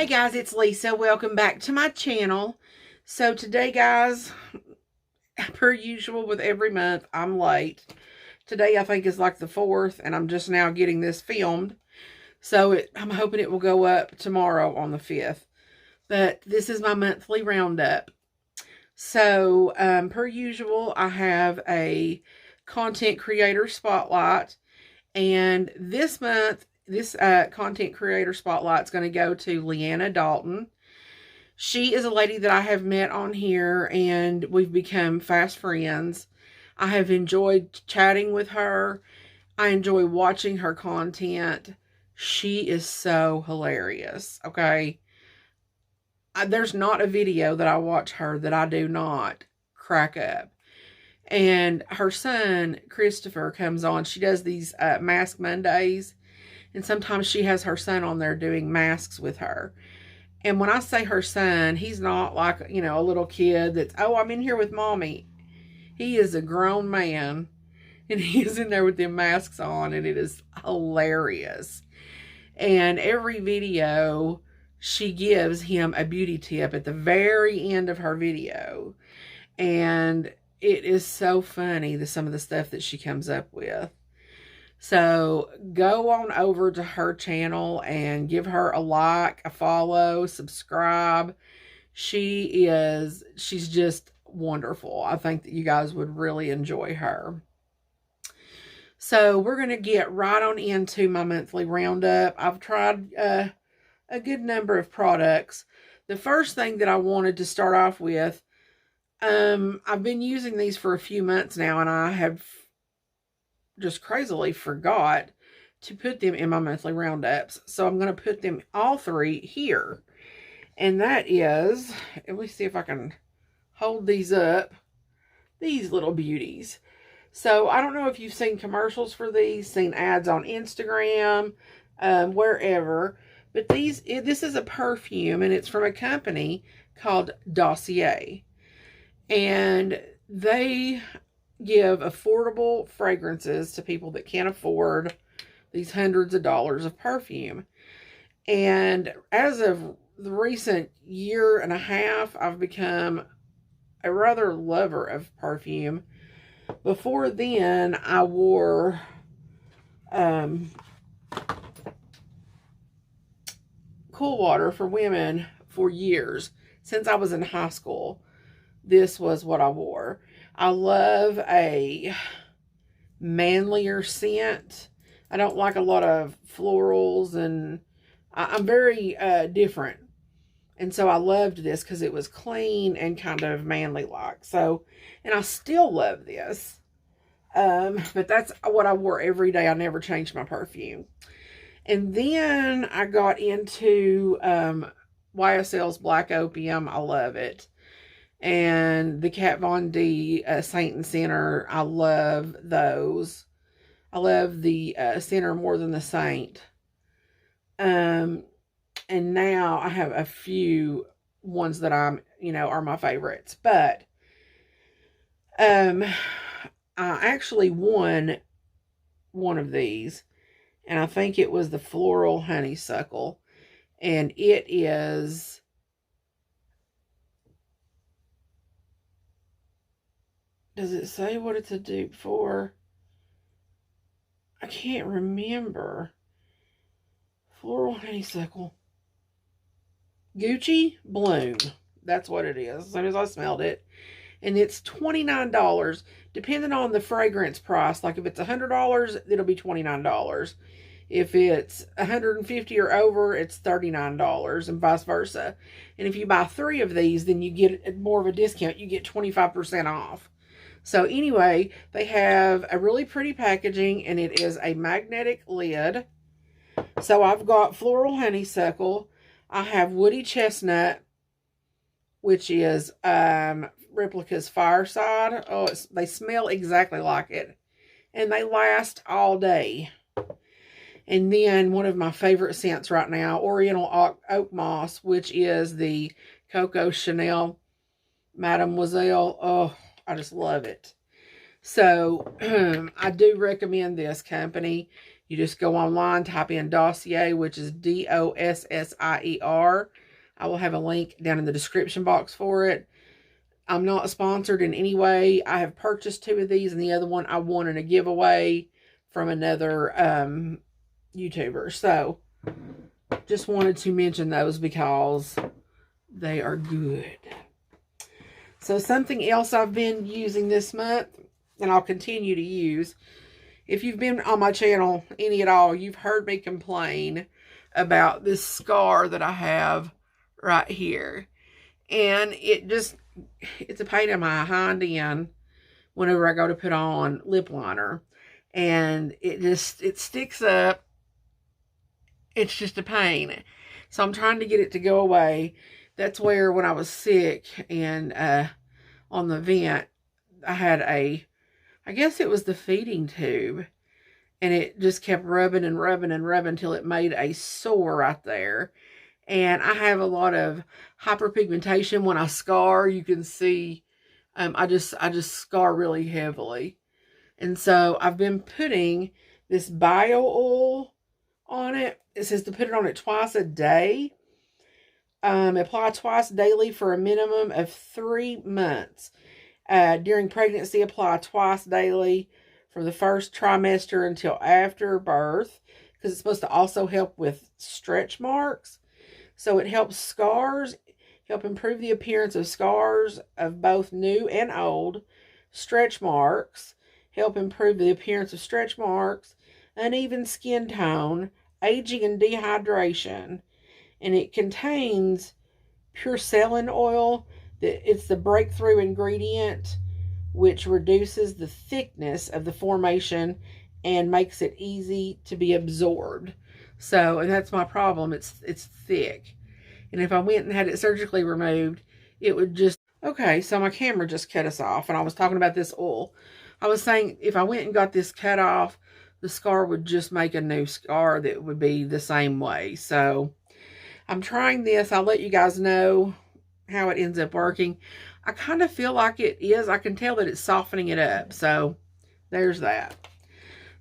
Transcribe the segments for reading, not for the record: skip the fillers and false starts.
Hey guys, it's Lisa. Welcome back to my channel. So today, guys, per usual with every month, I'm late. Today I think is like the 4th, and I'm just now getting this filmed. So I'm hoping it will go up tomorrow on the 5th. But this is my monthly roundup. So per usual, I have a content creator spotlight. And this month, this content creator spotlight is going to go to Leanna Dalton. She is a lady that I have met on here, and we've become fast friends. I have enjoyed chatting with her. I enjoy watching her content. She is so hilarious, okay? There's not a video that I watch her that I do not crack up. And her son, Christopher, comes on. She does these Mask Mondays. And sometimes she has her son on there doing masks with her. And when I say her son, he's not like, you know, a little kid that's, oh, I'm in here with mommy. He is a grown man. And he is in there with them masks on. And it is hilarious. And every video, she gives him a beauty tip at the very end of her video. And it is so funny, some of the stuff that she comes up with. So go on over to her channel and give her a like, a follow, subscribe. She's just wonderful. I think that you guys would really enjoy her. So we're going to get right on into my monthly roundup. I've tried a good number of products. The first thing that I wanted to start off with, I've been using these for a few months now, and I have just crazily forgot to put them in my monthly roundups. So I'm going to put them all three here. And that is, let me see if I can hold these up. These little beauties. So I don't know if you've seen commercials for these, seen ads on Instagram, wherever. But this is a perfume, and it's from a company called Dossier. And they give affordable fragrances to people that can't afford these hundreds of dollars of perfume. And as of the recent year and a half, I've become a rather lover of perfume. Before then, I wore Cool Water for women for years. Since I was in high school, this was what I wore. I love a manlier scent. I don't like a lot of florals, and I'm very different. And so I loved this because it was clean and kind of manly-like. So, and I still love this. But that's what I wore every day. I never changed my perfume. And then I got into YSL's Black Opium. I love it. And the Kat Von D Saint and Sinner, I love those. I love the Sinner more than the Saint. And now I have a few ones that are my favorites. But I actually won one of these, and I think it was the Floral Honeysuckle, and it is, does it say what it's a dupe for? I can't remember. Floral Honeysuckle. Gucci Bloom. That's what it is, as soon as I smelled it. And it's $29, depending on the fragrance price. Like if it's $100, it'll be $29. If it's $150 or over, it's $39, and vice versa. And if you buy 3 of these, then you get more of a discount. You get 25% off. So anyway, they have a really pretty packaging, and it is a magnetic lid. So I've got Floral Honeysuckle. I have Woody Chestnut, which is Replica's Fireside. Oh, they smell exactly like it. And they last all day. And then one of my favorite scents right now, Oriental Oak Moss, which is the Coco Chanel Mademoiselle. Oh, I just love it. So I do recommend this company. You just go online, type in Dossier, which is Dossier. I will have a link down in the description box for it. I'm not sponsored in any way. I have purchased 2 of these, and the other one I won in a giveaway from another YouTuber. So, just wanted to mention those because they are good. So, something else I've been using this month, and I'll continue to use. If you've been on my channel any at all, you've heard me complain about this scar that I have right here. And it's a pain in my hind end whenever I go to put on lip liner. And it sticks up. It's just a pain. So I'm trying to get it to go away. That's where when I was sick and on the vent, I had I guess it was the feeding tube. And it just kept rubbing and rubbing and rubbing until it made a sore right there. And I have a lot of hyperpigmentation. When I scar, you can see I just scar really heavily. And so I've been putting this bio oil on it. It says to put it on it twice a day. Apply twice daily for a minimum of 3 months. During pregnancy, apply twice daily from the first trimester until after birth, because it's supposed to also help with stretch marks. So it helps scars, help improve the appearance of scars of both new and old, stretch marks, help improve the appearance of stretch marks, uneven skin tone, aging and dehydration. And it contains pure selling oil. It's the breakthrough ingredient which reduces the thickness of the formation and makes it easy to be absorbed. So, and that's my problem. It's thick. And if I went and had it surgically removed, it would just... Okay, so my camera just cut us off, and I was talking about this oil. I was saying if I went and got this cut off, the scar would just make a new scar that would be the same way. So, I'm trying this. I'll let you guys know how it ends up working. I kind of feel like it is. I can tell that it's softening it up. So, there's that.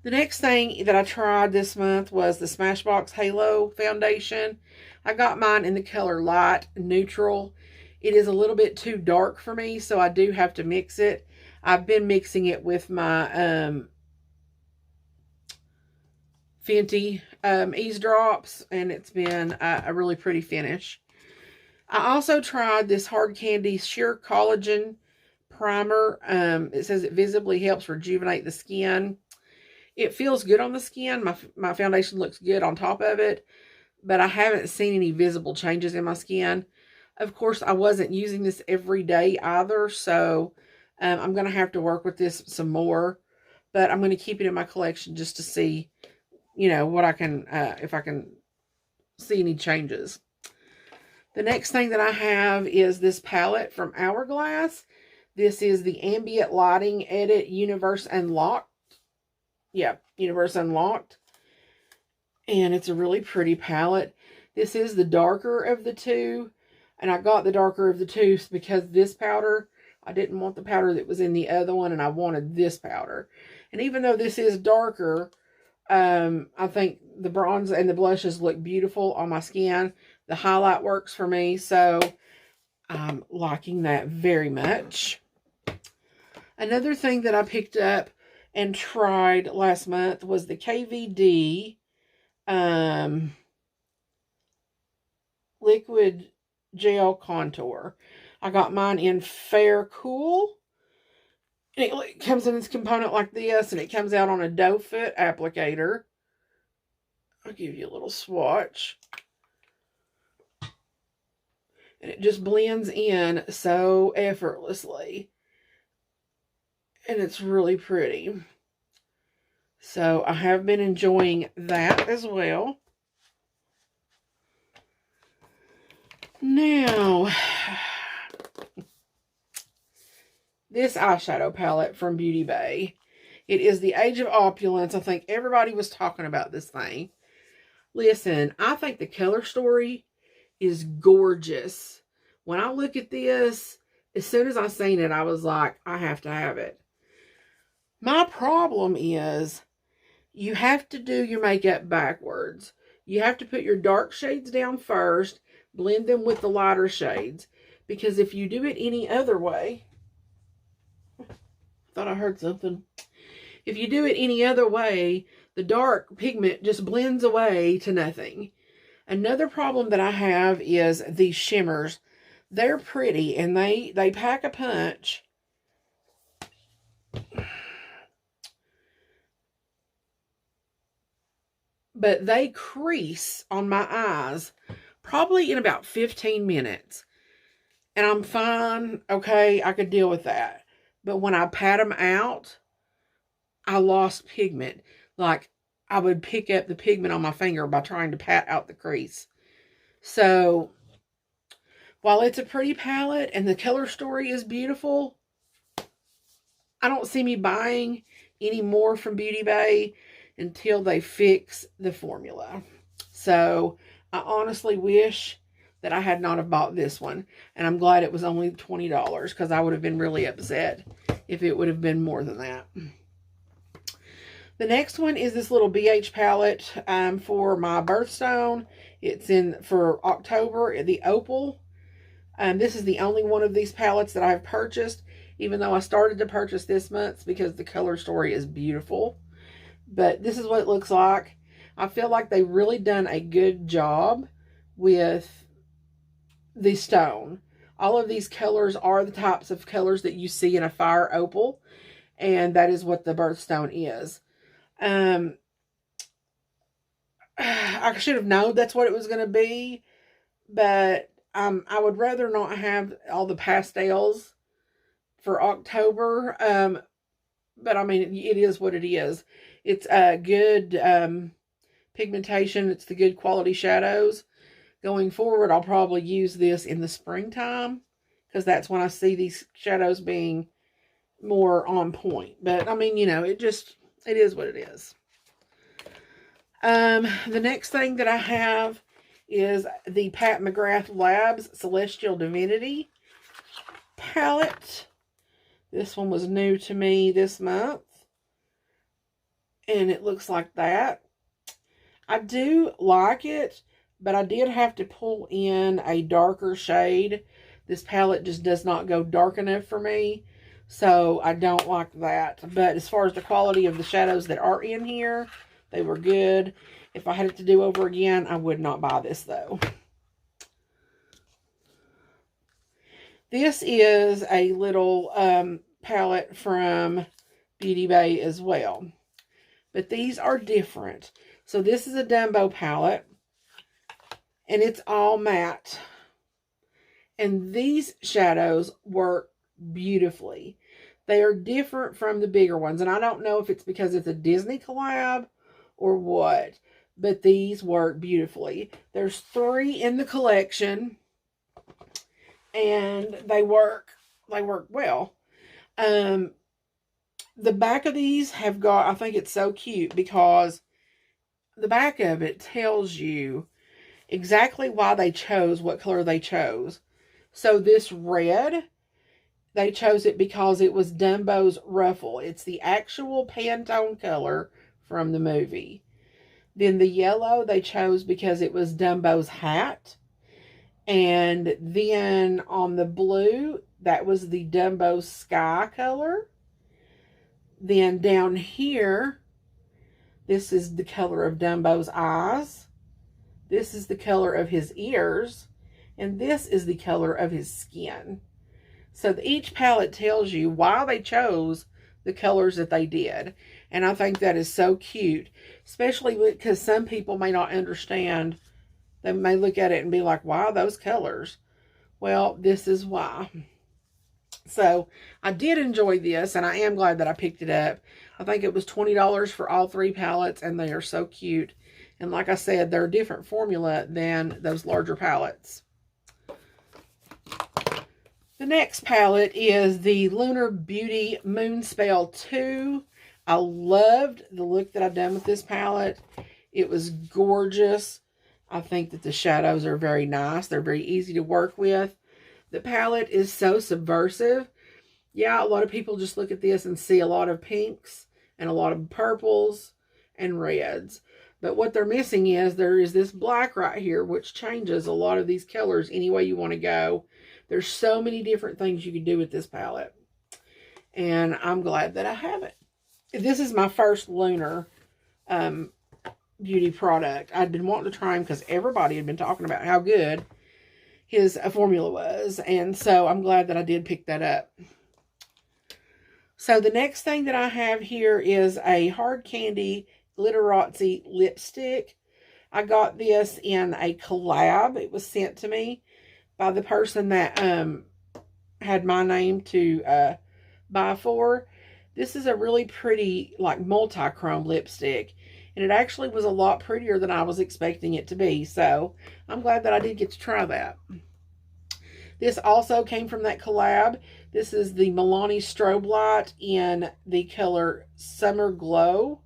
The next thing that I tried this month was the Smashbox Halo Foundation. I got mine in the color Light Neutral. It is a little bit too dark for me, so I do have to mix it. I've been mixing it with my Fenty Ease Drops, and it's been a really pretty finish. I also tried this Hard Candy Sheer Collagen Primer. It says it visibly helps rejuvenate the skin. It feels good on the skin. My foundation looks good on top of it, but I haven't seen any visible changes in my skin. Of course, I wasn't using this every day either, so I'm going to have to work with this some more, but I'm going to keep it in my collection just to see, you know, what I can, if I can see any changes. The next thing that I have is this palette from Hourglass. This is the Ambient Lighting Edit Universe Unlocked. Yeah, Universe Unlocked. And it's a really pretty palette. This is the darker of the two. And I got the darker of the two because this powder, I didn't want the powder that was in the other one, and I wanted this powder. And even though this is darker, I think the bronze and the blushes look beautiful on my skin. The highlight works for me, so I'm liking that very much. Another thing that I picked up and tried last month was the KVD Liquid Gel Contour. I got mine in Fair Cool. It comes in this component like this, and it comes out on a doe foot applicator. I'll give you a little swatch. And it just blends in so effortlessly. And it's really pretty. So I have been enjoying that as well. Now, this eyeshadow palette from Beauty Bay. It is the Age of Opulence. I think everybody was talking about this thing. Listen, I think the color story is gorgeous. When I look at this, as soon as I seen it, I was like, I have to have it. My problem is you have to do your makeup backwards. You have to put your dark shades down first, blend them with the lighter shades. Because if you do it any other way, thought I heard something. If you do it any other way, the dark pigment just blends away to nothing. Another problem that I have is these shimmers. They're pretty and they pack a punch. But they crease on my eyes probably in about 15 minutes. And I'm fine. Okay, I could deal with that. But when I pat them out, I lost pigment. Like, I would pick up the pigment on my finger by trying to pat out the crease. So, while it's a pretty palette and the color story is beautiful, I don't see me buying any more from Beauty Bay until they fix the formula. So, I honestly wish that I had not have bought this one. And I'm glad it was only $20 because I would have been really upset if it would have been more than that. The next one is this little BH palette for my birthstone. It's in for October, the Opal. This is the only one of these palettes that I've purchased, even though I started to purchase this month's because the color story is beautiful. But this is what it looks like. I feel like they've really done a good job with the stone. All of these colors are the types of colors that you see in a fire opal, and that is what the birthstone is. I should have known that's what it was going to be, but I would rather not have all the pastels for October. But I mean, it is what it is. It's a good pigmentation. It's the good quality shadows. Going forward, I'll probably use this in the springtime because that's when I see these shadows being more on point. But, I mean, you know, it is what it is. The next thing that I have is the Pat McGrath Labs Celestial Divinity palette. This one was new to me this month. And it looks like that. I do like it, but I did have to pull in a darker shade. This palette just does not go dark enough for me. So I don't like that. But as far as the quality of the shadows that are in here, they were good. If I had it to do over again, I would not buy this though. This is a little palette from Beauty Bay as well. But these are different. So this is a Dumbo palette. And it's all matte. And these shadows work beautifully. They are different from the bigger ones. And I don't know if it's because it's a Disney collab or what. But these work beautifully. There's 3 in the collection. And they work well. The back of these have got, I think it's so cute because the back of it tells you exactly why they chose what color they chose. So this red, they chose it because it was Dumbo's ruffle. It's the actual Pantone color from the movie. Then the yellow they chose because it was Dumbo's hat. And then on the blue, that was the Dumbo sky color. Then down here, this is the color of Dumbo's eyes. This is the color of his ears. And this is the color of his skin. So each palette tells you why they chose the colors that they did. And I think that is so cute. Especially because some people may not understand. They may look at it and be like, why those colors? Well, this is why. So, I did enjoy this, and I am glad that I picked it up. I think it was $20 for all 3 palettes, and they are so cute. And like I said, they're a different formula than those larger palettes. The next palette is the Lunar Beauty Moonspell 2. I loved the look that I've done with this palette. It was gorgeous. I think that the shadows are very nice. They're very easy to work with. The palette is so subversive. Yeah, a lot of people just look at this and see a lot of pinks and a lot of purples and reds. But what they're missing is there is this black right here, which changes a lot of these colors any way you want to go. There's so many different things you can do with this palette. And I'm glad that I have it. This is my first lunar beauty product. I'd been wanting to try him because everybody had been talking about how good his formula was. And so I'm glad that I did pick that up. So the next thing that I have here is a Hard Candy Glitteratsy lipstick. I got this in a collab. It was sent to me by the person that had my name to buy for. This is a really pretty, like, multi-chrome lipstick. And it actually was a lot prettier than I was expecting it to be. So I'm glad that I did get to try that. This also came from that collab. This is the Milani Strobe Light in the color Summer Glow.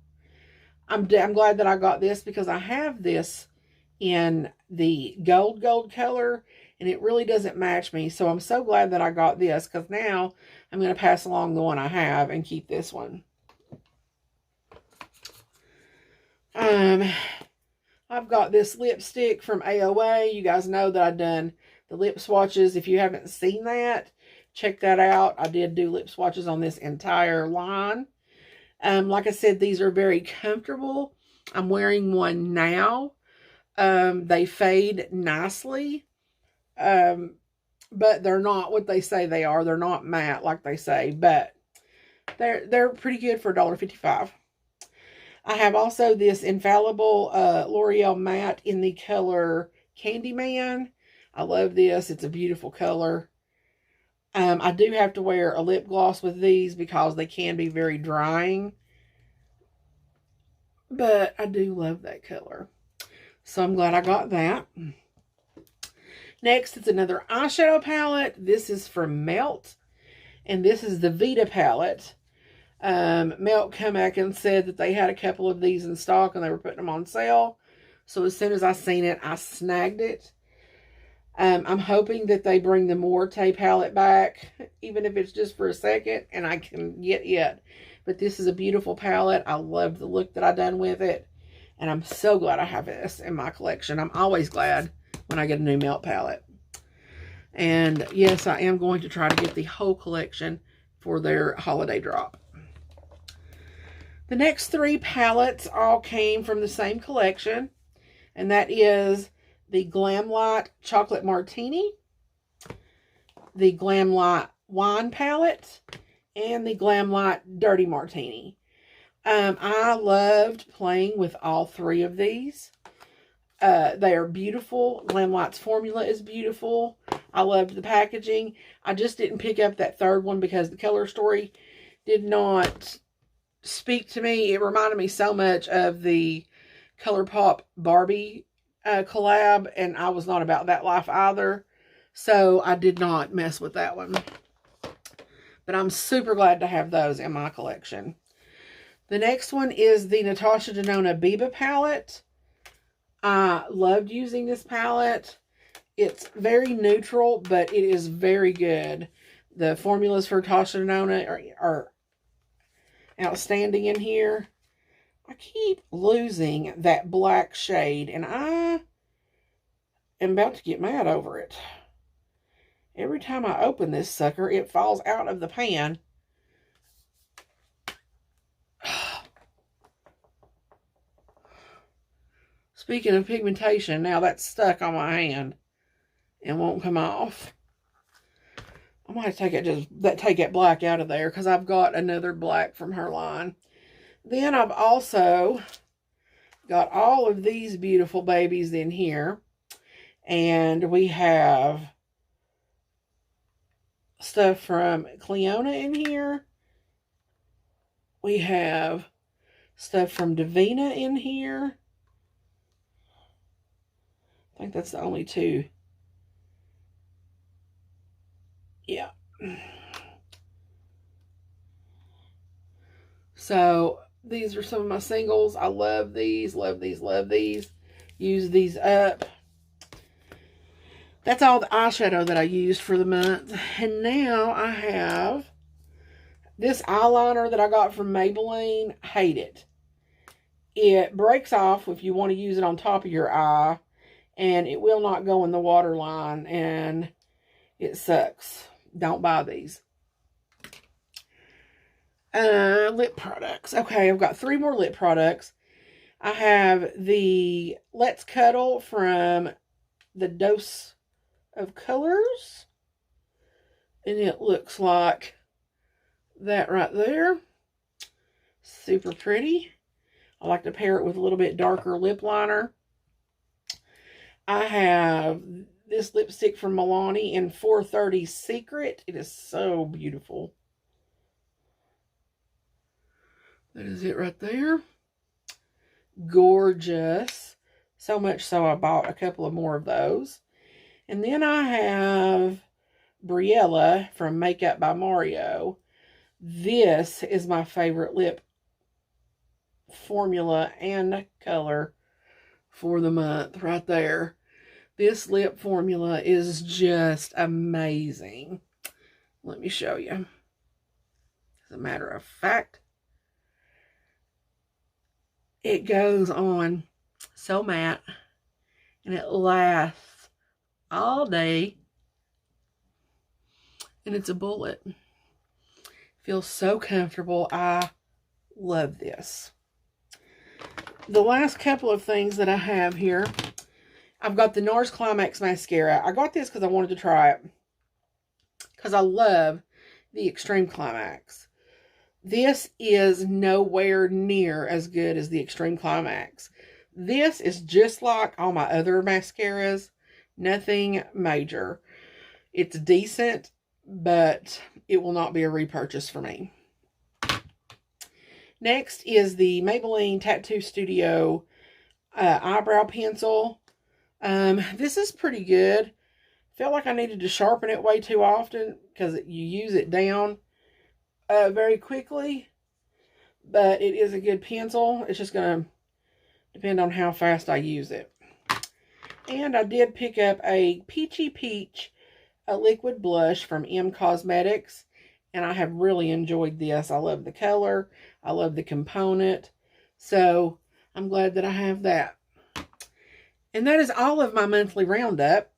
I'm glad that I got this because I have this in the gold color and it really doesn't match me. So I'm so glad that I got this because now I'm going to pass along the one I have and keep this one. I've got this lipstick from AOA. You guys know that I've done the lip swatches. If you haven't seen that, check that out. I did do lip swatches on this entire line. Like I said, these are very comfortable. I'm wearing one now. They fade nicely. But they're not what they say they are. They're not matte like they say, but they're pretty good for $1.55. I have also this Infallible L'Oreal matte in the color Candyman. I love this. It's a beautiful color. I do have to wear a lip gloss with these because they can be very drying. But I do love that color. So I'm glad I got that. Next, it's another eyeshadow palette. This is from Melt. And this is the Vida Palette. Melt came back and said that they had a couple of these in stock and they were putting them on sale. So as soon as I seen it, I snagged it. I'm hoping that they bring the Morte palette back, even if it's just for a second, and I can get it. But this is a beautiful palette. I love the look that I done with it. And I'm so glad I have this in my collection. I'm always glad when I get a new Melt palette. And yes, I am going to try to get the whole collection for their holiday drop. The next three palettes all came from the same collection. And that is the Glam Light Chocolate Martini, the Glam Light Wine Palette, and the Glam Light Dirty Martini. I loved playing with all three of these. They are beautiful. Glam Light's formula is beautiful. I loved the packaging. I just didn't pick up that third one because the color story did not speak to me. It reminded me so much of the ColourPop Barbie collab, and I was not about that life either. So I did not mess with that one. But I'm super glad to have those in my collection. The next one is the Natasha Denona Biba palette. I loved using this palette. It's very neutral, but it is very good. The formulas for Natasha Denona are outstanding in here. I keep losing that black shade, and I am about to get mad over it. Every time I open this sucker, it falls out of the pan. Speaking of pigmentation, now that's stuck on my hand and won't come off. I might take that black out of there because I've got another black from her line. Then I've also got all of these beautiful babies in here. And we have stuff from Cleona in here. We have stuff from Divinity in here. I think that's the only two. Yeah. So these are some of my singles. I love these, love these, love these. Use these up. That's all the eyeshadow that I used for the month. And now I have this eyeliner that I got from Maybelline. Hate it. it breaks off if you want to use it on top of your eye, and it will not go in the waterline, and it sucks. Don't buy these. Lip products. Okay, I've got 3 more lip products. I have the Let's Cuddle from the Dose of Colors, and it looks like that right there. Super pretty. I like to pair it with a little bit darker lip liner. I have this lipstick from Milani in 430 Secret. It is so beautiful. That is it right there. Gorgeous. So much so I bought a couple of more of those. And then I have Briella from Makeup by Mario. This is my favorite lip formula and color for the month right there. This lip formula is just amazing. Let me show you. As a matter of fact, it goes on so matte, and it lasts all day, and it's a bullet. Feels so comfortable. I love this. The last couple of things that I have here, I've got the Nars Climax mascara. I got this because I wanted to try it, because I love the Extreme Climax. This is nowhere near as good as the Extreme Climax. This is just like all my other mascaras. Nothing major. It's decent, but it will not be a repurchase for me. Next is the Maybelline Tattoo Studio eyebrow pencil. This is pretty good. Felt like I needed to sharpen it way too often because you use it down very quickly. But it is a good pencil. It's just going to depend on how fast I use it. And I did pick up a Peachy Peach, a liquid blush from M Cosmetics. And I have really enjoyed this. I love the color. I love the component. So I'm glad that I have that. And that is all of my monthly roundup.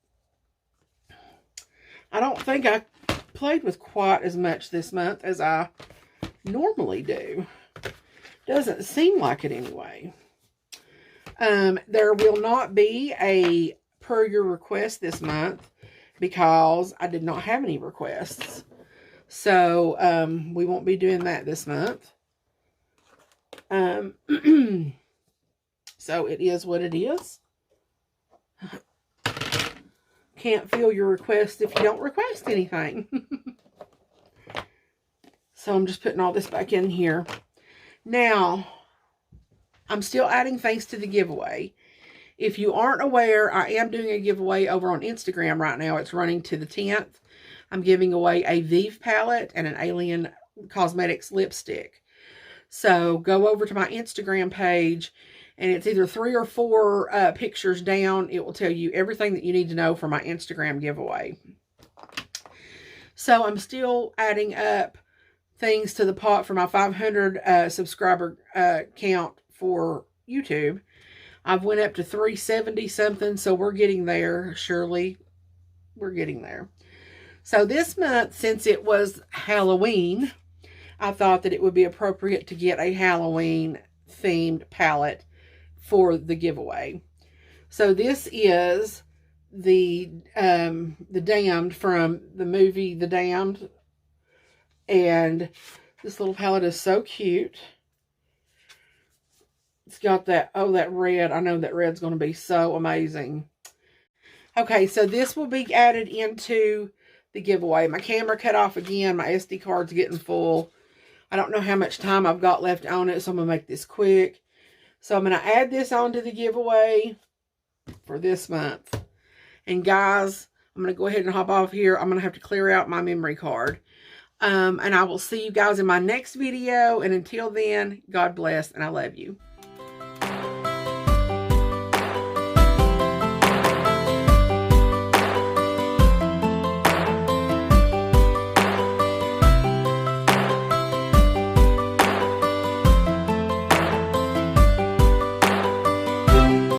I don't think I played with quite as much this month as I normally do. Doesn't seem like it anyway. There will not be a per your request this month because I did not have any requests. So, we won't be doing that this month. So it is what it is. Can't fill your request if you don't request anything. So I'm just putting all this back in here. Now, I'm still adding things to the giveaway. If you aren't aware, I am doing a giveaway over on Instagram right now. It's running to the 10th. I'm giving away a Vida palette and an Alien Cosmetics lipstick. So go over to my Instagram page, and it's either 3 or 4 pictures down. It will tell you everything that you need to know for my Instagram giveaway. So I'm still adding up things to the pot for my 500 subscriber count for YouTube. I've went up to 370 something, so we're getting there. Surely, we're getting there. So this month, since it was Halloween, I thought that it would be appropriate to get a Halloween themed palette for the giveaway. So this is the Damned from the movie The Damned. And this little palette is so cute. It's got that, oh, that red. I know that red's going to be so amazing. Okay, so this will be added into the giveaway. My camera cut off again. My SD card's getting full. I don't know how much time I've got left on it, so I'm going to make this quick. So I'm going to add this onto the giveaway for this month. And guys, I'm going to go ahead and hop off here. I'm going to have to clear out my memory card. And I will see you guys in my next video. And until then, God bless, and I love you.